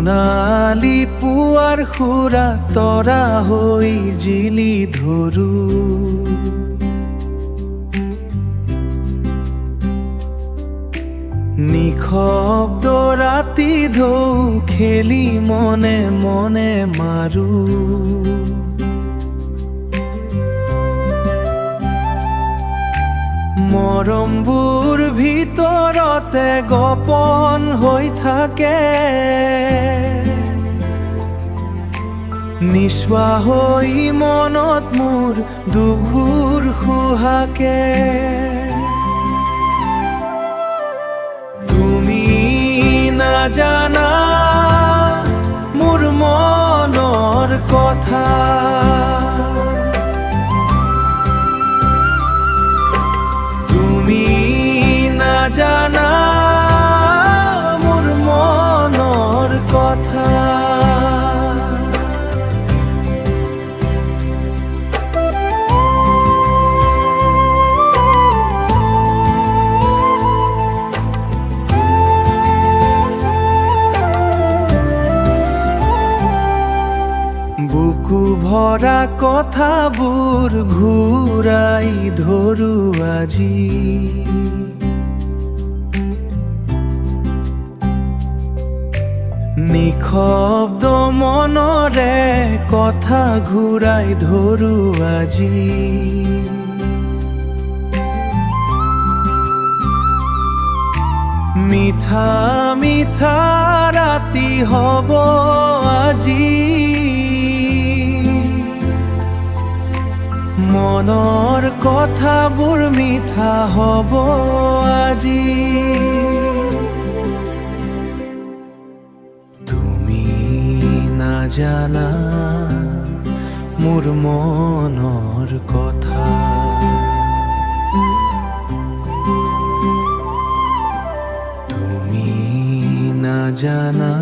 সোণালী পুৱাৰ সুৰা তৰা হৈ জিলি ধৰো। নিশব্দ ৰাতি ঢৌ খেলি মনে মনে মাৰো। মৰমবোৰ ভিতৰতে গোপন হৈ থাকে, নিস্বা হৈ মনত মোৰ দুখবোৰ সুহাকে। তুমি নাজানা মোৰ মনৰ কথা, তুমি নাজানা মোৰ মনৰ কথা। বুকু ভৰা কথাবোৰ ঘূৰাই ধৰো আজি। নিশব্দ মনৰে কথা ঘূৰাই ধৰো আজি। মিঠা মিঠা ৰাতি হ'ব আজি, মনৰ কথাবোৰ মিঠা হ'ব আজি। তুমি নাজানা মোৰ মনৰ কথা, তুমি নাজানা